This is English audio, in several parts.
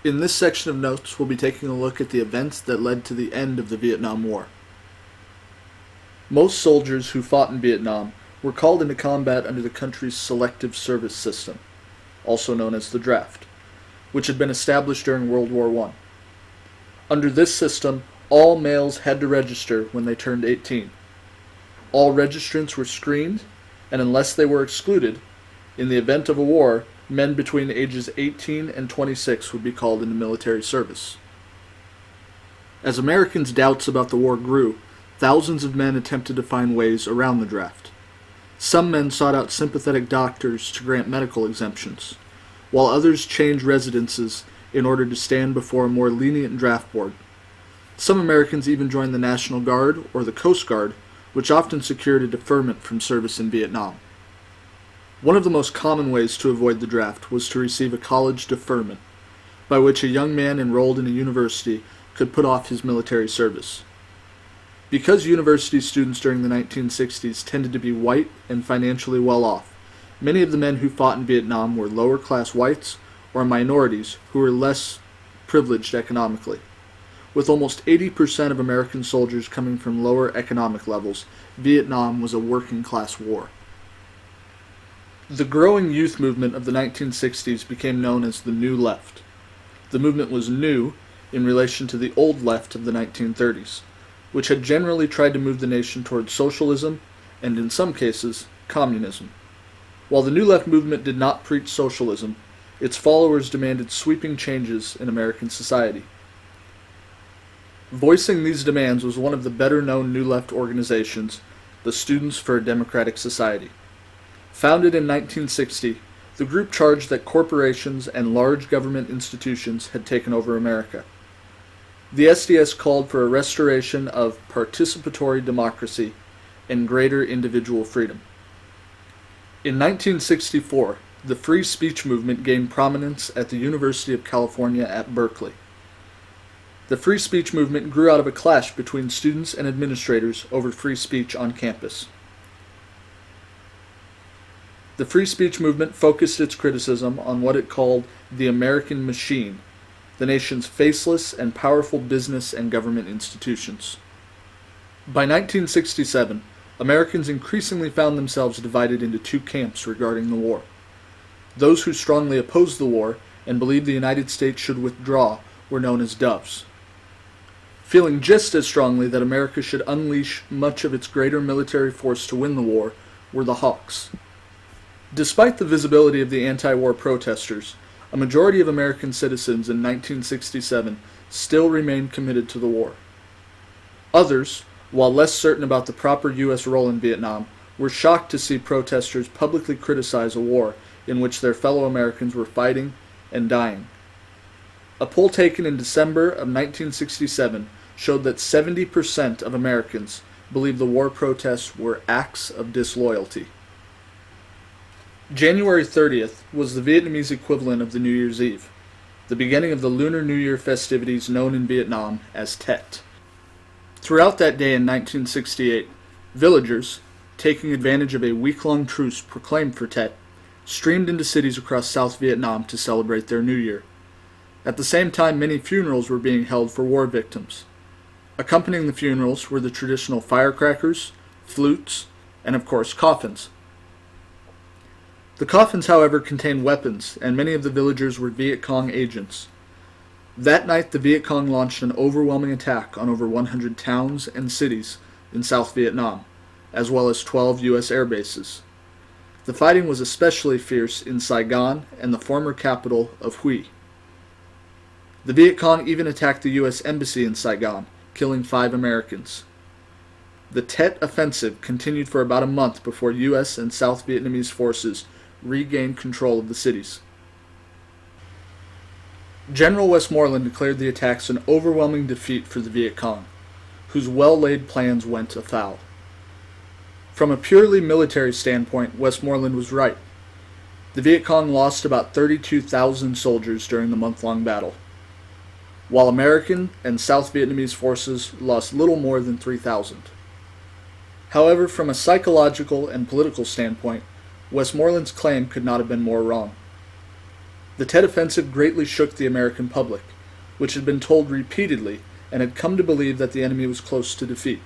In this section of notes, we'll be taking a look at the events that led to the end of the Vietnam War. Most soldiers who fought in Vietnam were called into combat under the country's selective service system, also known as the draft, which had been established during World War I. Under this system, all males had to register when they turned 18. All registrants were screened, and unless they were excluded, in the event of a war, men between the ages 18 and 26 would be called into military service. As Americans' doubts about the war grew, thousands of men attempted to find ways around the draft. Some men sought out sympathetic doctors to grant medical exemptions, while others changed residences in order to stand before a more lenient draft board. Some Americans even joined the National Guard or the Coast Guard, which often secured a deferment from service in Vietnam. One of the most common ways to avoid the draft was to receive a college deferment, by which a young man enrolled in a university could put off his military service. Because university students during the 1960s tended to be white and financially well off, many of the men who fought in Vietnam were lower-class whites or minorities who were less privileged economically. With almost 80% of American soldiers coming from lower economic levels, Vietnam was a working-class war. The growing youth movement of the 1960s became known as the New Left. The movement was new in relation to the Old Left of the 1930s, which had generally tried to move the nation toward socialism and, in some cases, communism. While the New Left movement did not preach socialism, its followers demanded sweeping changes in American society. Voicing these demands was one of the better-known New Left organizations, the Students for a Democratic Society. Founded in 1960, the group charged that corporations and large government institutions had taken over America. The SDS called for a restoration of participatory democracy and greater individual freedom. In 1964, the free speech movement gained prominence at the University of California at Berkeley. The free speech movement grew out of a clash between students and administrators over free speech on campus. The free speech movement focused its criticism on what it called the American machine, the nation's faceless and powerful business and government institutions. By 1967, Americans increasingly found themselves divided into two camps regarding the war. Those who strongly opposed the war and believed the United States should withdraw were known as Doves. Feeling just as strongly that America should unleash much of its greater military force to win the war were the Hawks. Despite the visibility of the anti-war protesters, a majority of American citizens in 1967 still remained committed to the war. Others, while less certain about the proper U.S. role in Vietnam, were shocked to see protesters publicly criticize a war in which their fellow Americans were fighting and dying. A poll taken in December of 1967 showed that 70% of Americans believed the war protests were acts of disloyalty. January 30th was the Vietnamese equivalent of the New Year's Eve, the beginning of the Lunar New Year festivities known in Vietnam as Tet. Throughout that day in 1968, villagers, taking advantage of a week-long truce proclaimed for Tet, streamed into cities across South Vietnam to celebrate their New Year. At the same time, many funerals were being held for war victims. Accompanying the funerals were the traditional firecrackers, flutes, and of course coffins. The coffins, however, contained weapons, and many of the villagers were Viet Cong agents. That night, the Viet Cong launched an overwhelming attack on over 100 towns and cities in South Vietnam, as well as 12 U.S. air bases. The fighting was especially fierce in Saigon and the former capital of Hue. The Viet Cong even attacked the U.S. Embassy in Saigon, killing 5 Americans. The Tet Offensive continued for about a month before U.S. and South Vietnamese forces regained control of the cities. General Westmoreland declared the attacks an overwhelming defeat for the Viet Cong, whose well-laid plans went afoul. From a purely military standpoint, Westmoreland was right. The Viet Cong lost about 32,000 soldiers during the month-long battle, while American and South Vietnamese forces lost little more than 3,000. However, from a psychological and political standpoint, Westmoreland's claim could not have been more wrong. The Tet Offensive greatly shook the American public, which had been told repeatedly and had come to believe that the enemy was close to defeat.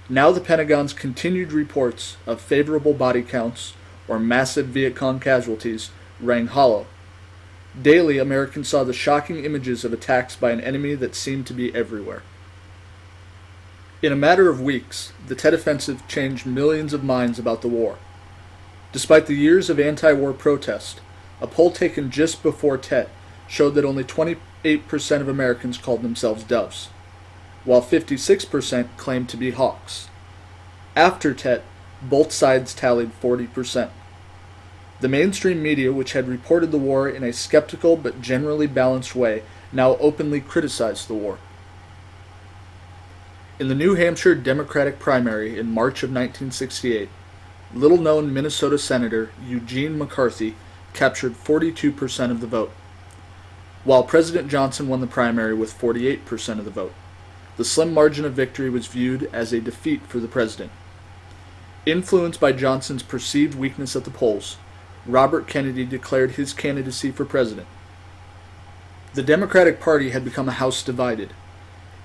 Now the Pentagon's continued reports of favorable body counts or massive Viet Cong casualties rang hollow. Daily, Americans saw the shocking images of attacks by an enemy that seemed to be everywhere. In a matter of weeks, the Tet Offensive changed millions of minds about the war. Despite the years of anti-war protest, a poll taken just before Tet showed that only 28% of Americans called themselves Doves, while 56% claimed to be Hawks. After Tet, both sides tallied 40%. The mainstream media, which had reported the war in a skeptical but generally balanced way, now openly criticized the war. In the New Hampshire Democratic primary in March of 1968, little-known Minnesota Senator Eugene McCarthy captured 42% of the vote, while President Johnson won the primary with 48% of the vote. The slim margin of victory was viewed as a defeat for the president. Influenced by Johnson's perceived weakness at the polls, Robert Kennedy declared his candidacy for president. The Democratic Party had become a house divided.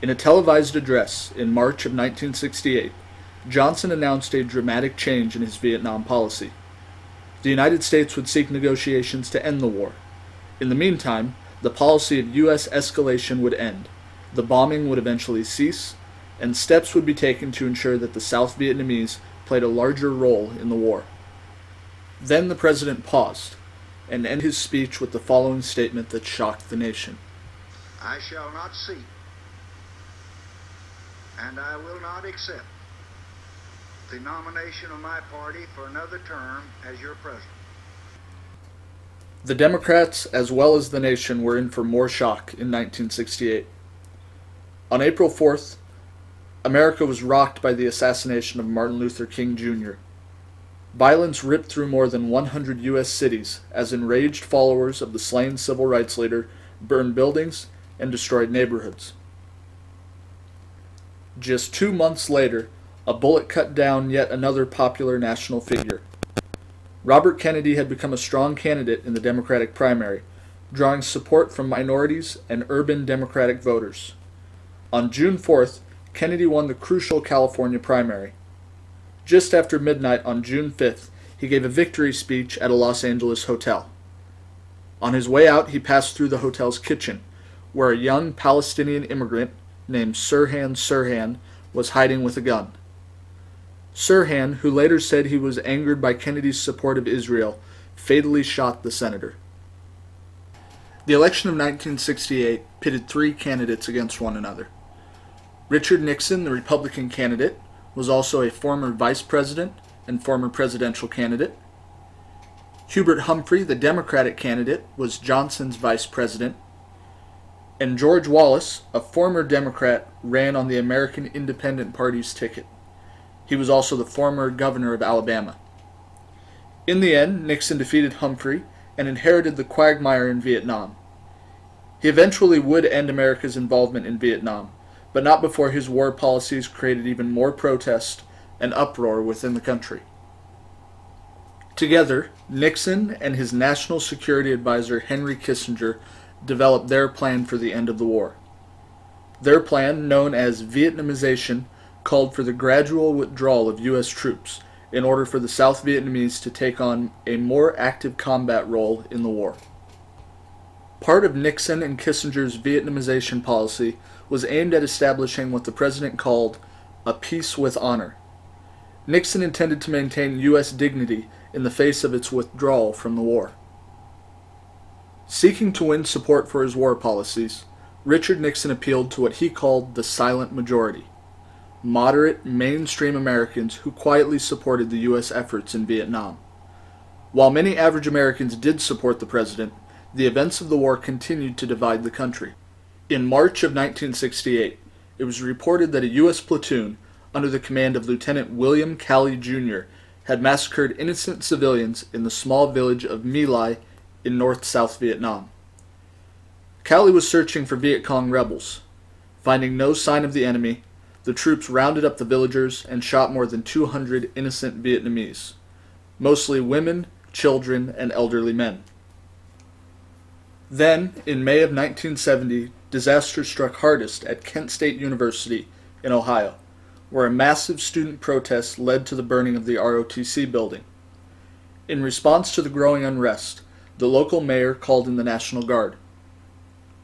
In a televised address in March of 1968, Johnson announced a dramatic change in his Vietnam policy. The United States would seek negotiations to end the war. In the meantime, the policy of U.S. escalation would end, the bombing would eventually cease, and steps would be taken to ensure that the South Vietnamese played a larger role in the war. Then the president paused and ended his speech with the following statement that shocked the nation. I shall not seek, and I will not accept the nomination of my party for another term as your president. The Democrats, as well as the nation, were in for more shock in 1968. On April 4th, America was rocked by the assassination of Martin Luther King Jr. Violence ripped through more than 100 U.S. cities as enraged followers of the slain civil rights leader burned buildings and destroyed neighborhoods. Just 2 months later, a bullet cut down yet another popular national figure. Robert Kennedy had become a strong candidate in the Democratic primary, drawing support from minorities and urban Democratic voters. On June 4th, Kennedy won the crucial California primary. Just after midnight on June 5th, he gave a victory speech at a Los Angeles hotel. On his way out, he passed through the hotel's kitchen, where a young Palestinian immigrant named Sirhan Sirhan was hiding with a gun. Sirhan, who later said he was angered by Kennedy's support of Israel, fatally shot the senator. The election of 1968 pitted three candidates against one another. Richard Nixon, the Republican candidate, was also a former vice president and former presidential candidate. Hubert Humphrey, the Democratic candidate, was Johnson's vice president. And George Wallace, a former Democrat, ran on the American Independent Party's ticket. He was also the former governor of Alabama. In the end, Nixon defeated Humphrey and inherited the quagmire in Vietnam. He eventually would end America's involvement in Vietnam, but not before his war policies created even more protest and uproar within the country. Together, Nixon and his National Security Advisor Henry Kissinger developed their plan for the end of the war. Their plan, known as Vietnamization, called for the gradual withdrawal of U.S. troops in order for the South Vietnamese to take on a more active combat role in the war. Part of Nixon and Kissinger's Vietnamization policy was aimed at establishing what the president called a peace with honor. Nixon intended to maintain U.S. dignity in the face of its withdrawal from the war. Seeking to win support for his war policies, Richard Nixon appealed to what he called the silent majority, moderate, mainstream Americans who quietly supported the U.S. efforts in Vietnam. While many average Americans did support the president, the events of the war continued to divide the country. In March of 1968, it was reported that a U.S. platoon under the command of Lieutenant William Calley Jr. had massacred innocent civilians in the small village of My Lai in North-South Vietnam. Calley was searching for Viet Cong rebels. Finding no sign of the enemy, the troops rounded up the villagers and shot more than 200 innocent Vietnamese, mostly women, children, and elderly men. Then, in May of 1970, disaster struck hardest at Kent State University in Ohio, where a massive student protest led to the burning of the ROTC building. In response to the growing unrest, the local mayor called in the National Guard.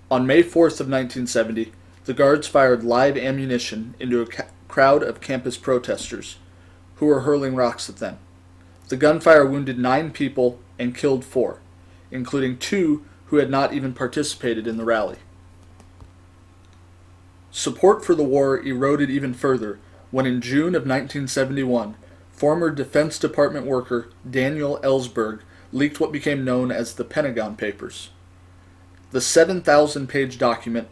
On May 4th of 1970, the guards fired live ammunition into a crowd of campus protesters, who were hurling rocks at them. The gunfire wounded 9 people and killed 4, including 2 who had not even participated in the rally. Support for the war eroded even further when in June of 1971, former Defense Department worker Daniel Ellsberg leaked what became known as the Pentagon Papers. The 7,000-page document,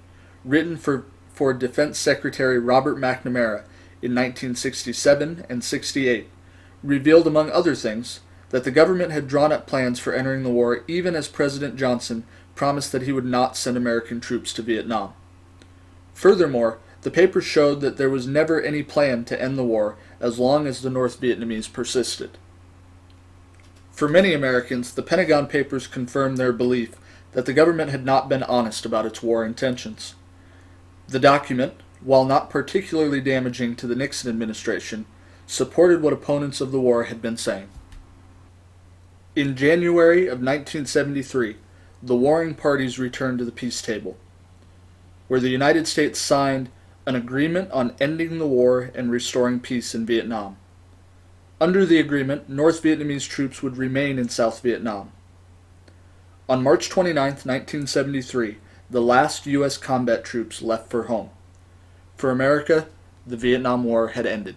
written for Defense Secretary Robert McNamara in 1967 and 68, revealed, among other things, that the government had drawn up plans for entering the war even as President Johnson promised that he would not send American troops to Vietnam. Furthermore, the papers showed that there was never any plan to end the war as long as the North Vietnamese persisted. For many Americans, the Pentagon Papers confirmed their belief that the government had not been honest about its war intentions. The document, while not particularly damaging to the Nixon administration, supported what opponents of the war had been saying. In January of 1973, the warring parties returned to the peace table, where the United States signed an agreement on ending the war and restoring peace in Vietnam. Under the agreement, North Vietnamese troops would remain in South Vietnam. On March 29, 1973, the last U.S. combat troops left for home. For America, the Vietnam War had ended.